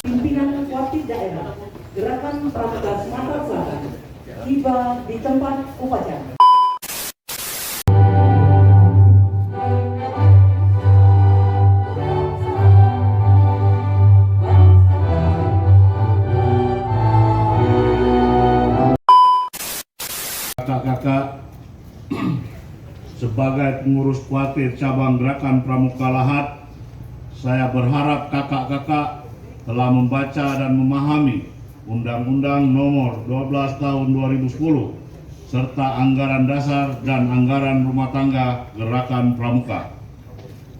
Pimpinan wakil daerah Gerakan Pramuka Sumatera Selatan tiba di tempat upacara. Kakak-kakak, sebagai pengurus Kuartir cabang Gerakan Pramuka Lahat, saya berharap kakak-kakak telah membaca dan memahami Undang-Undang Nomor 12 Tahun 2010 serta Anggaran Dasar dan Anggaran Rumah Tangga Gerakan Pramuka.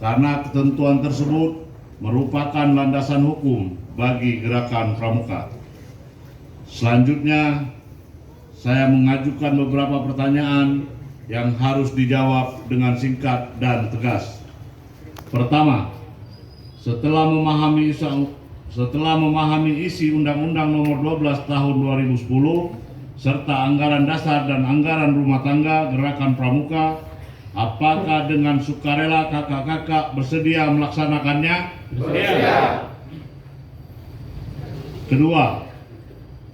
Karena ketentuan tersebut merupakan landasan hukum bagi Gerakan Pramuka. Selanjutnya, saya mengajukan beberapa pertanyaan yang harus dijawab dengan singkat dan tegas. Pertama, setelah memahami isi Undang-Undang Nomor 12 Tahun 2010 serta Anggaran Dasar dan Anggaran Rumah Tangga Gerakan Pramuka, apakah dengan sukarela kakak-kakak bersedia melaksanakannya? Bersedia. Kedua,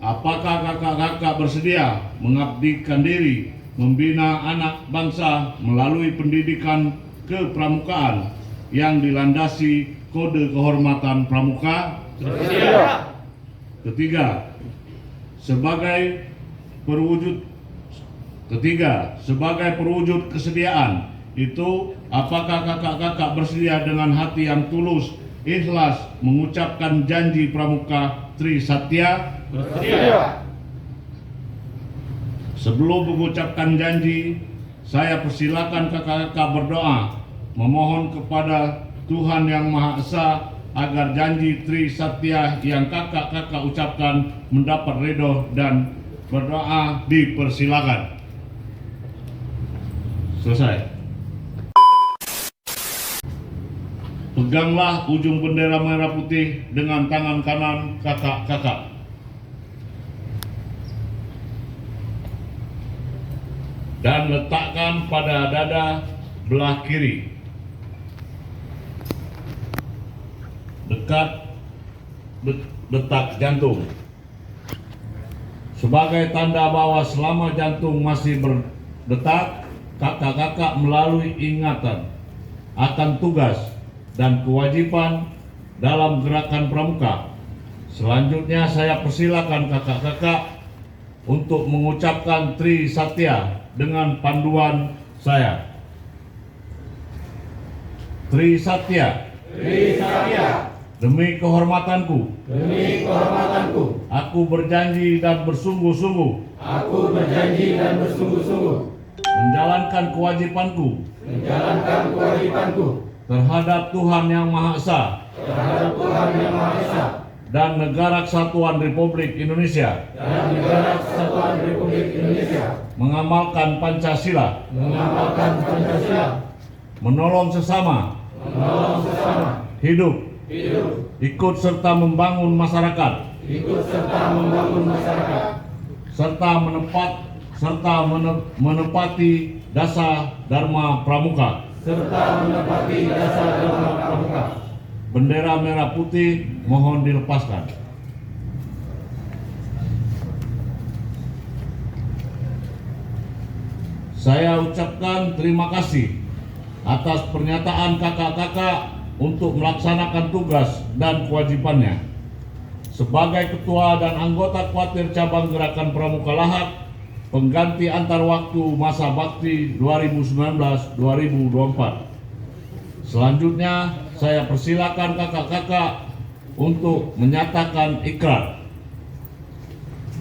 apakah kakak-kakak bersedia mengabdikan diri membina anak bangsa melalui pendidikan kepramukaan yang dilandasi kode kehormatan pramuka? Bersedia. Ketiga, sebagai perwujud kesediaan itu, apakah kakak-kakak bersedia dengan hati yang tulus, ikhlas mengucapkan janji pramuka Trisatya? Bersedia. Sebelum mengucapkan janji, saya persilakan kakak-kakak berdoa, memohon kepada Tuhan Yang Maha Esa agar janji Trisatya yang kakak-kakak ucapkan mendapat ridho, dan berdoa dipersilakan. Selesai. Peganglah ujung bendera merah putih dengan tangan kanan kakak-kakak. Dan letakkan pada dada belah kiri, dekat detak jantung, sebagai tanda bahwa selama jantung masih berdetak, kakak-kakak melalui ingatan akan tugas dan kewajiban dalam Gerakan Pramuka. Selanjutnya saya persilakan kakak-kakak untuk mengucapkan Trisatya dengan panduan saya. Trisatya. Trisatya. Demi kehormatanku. Demi kehormatanku. Aku berjanji dan bersungguh-sungguh. Aku berjanji dan bersungguh-sungguh. Menjalankan kewajibanku. Menjalankan kewajibanku. Terhadap Tuhan Yang Maha Esa. Terhadap Tuhan Yang Maha Esa. Dan Negara Kesatuan Republik Indonesia. Dan Negara Kesatuan Republik Indonesia. Mengamalkan Pancasila. Mengamalkan Pancasila. Menolong sesama. Menolong sesama. Hidup. Hidup. Ikut serta membangun masyarakat. Ikut serta membangun masyarakat. Serta menepati dasar Dharma Pramuka. Serta menepati dasar Dharma Pramuka. Bendera merah putih mohon dilepaskan. Saya ucapkan terima kasih atas pernyataan kakak-kakak untuk melaksanakan tugas dan kewajibannya. Sebagai ketua dan anggota Kuartir cabang Gerakan Pramuka Lahat, pengganti antar waktu masa bakti 2019-2024. Selanjutnya, saya persilakan kakak-kakak untuk menyatakan ikrar.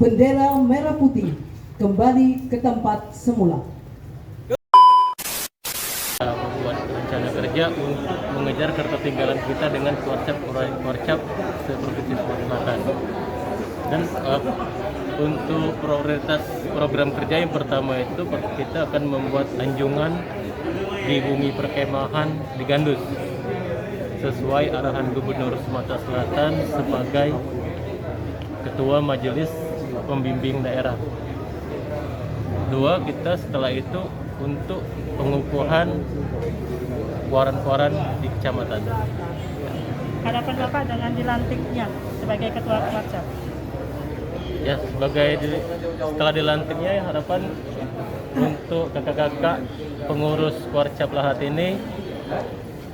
Bendera merah putih kembali ke tempat semula. Membuat rencana kerja untuk mengejar ketertinggalan kita dengan Kuarcap seprovinsi Sumatera Selatan. Dan untuk prioritas program kerja yang pertama itu kita akan membuat anjungan di bumi perkemahan di Gandus sesuai arahan Gubernur Sumatera Selatan sebagai Ketua Majelis Pembimbing Daerah. Dua, kita setelah itu untuk pengukuhan kuaran-kuaran di kecamatan. Harapan Bapak dengan dilantiknya sebagai ketua Kuarcap? Ya, setelah dilantiknya ya, harapan untuk kakak-kakak pengurus Kuarcap Lahat ini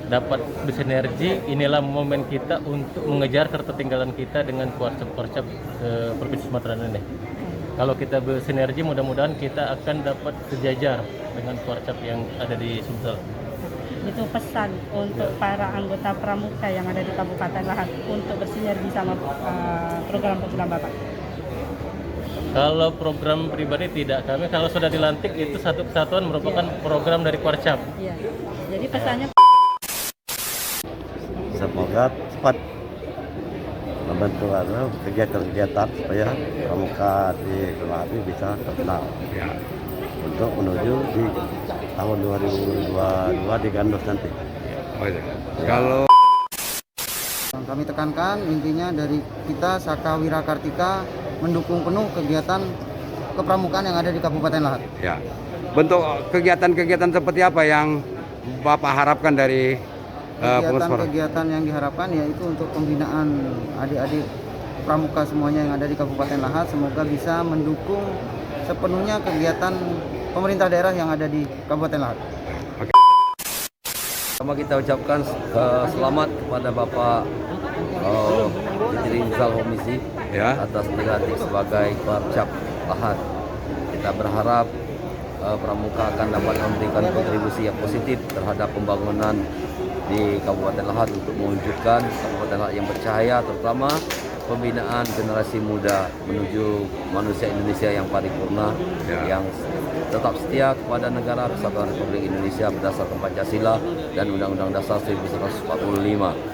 dapat bersinergi. Inilah momen kita untuk mengejar ketertinggalan kita dengan Kuarcap Provinsi Sumatera ini. Kalau kita bersinergi, mudah-mudahan kita akan dapat sejajar dengan Kuarcap yang ada di Sumsel. Itu pesan untuk para anggota pramuka yang ada di Kabupaten Lahat untuk bersinergi sama program-program Bapak. Kalau program pribadi tidak, kami kalau sudah dilantik itu satu kesatuan merupakan program dari Kuarcap. Iya. Jadi pesannya Semoga cepat membantu kegiatan-kegiatan supaya pramuka di Lahat ini bisa terkenal untuk menuju di tahun 2022 di Gandos nanti. Kalau Kami tekankan intinya dari kita Saka Wira Kartika mendukung penuh kegiatan kepramukaan yang ada di Kabupaten Lahat. ya, bentuk kegiatan-kegiatan seperti apa yang Bapak harapkan dari pengurus pramuka? Kegiatan yang diharapkan yaitu untuk pembinaan adik-adik pramuka semuanya yang ada di Kabupaten Lahat, semoga bisa mendukung sepenuhnya kegiatan pemerintah daerah yang ada di Kabupaten Lahat. Pertama kita ucapkan selamat kepada Bapak Menteri Rizal Homisi atas dilantik sebagai Kuarcap Lahat. Kita berharap pramuka akan dapat memberikan kontribusi yang positif terhadap pembangunan di Kabupaten Lahat untuk mewujudkan Kabupaten Lahat yang bercahaya, terutama pembinaan generasi muda menuju manusia Indonesia yang paripurna, yang tetap setia kepada negara Kesatuan Republik Indonesia berdasarkan Pancasila dan Undang-Undang Dasar 1945.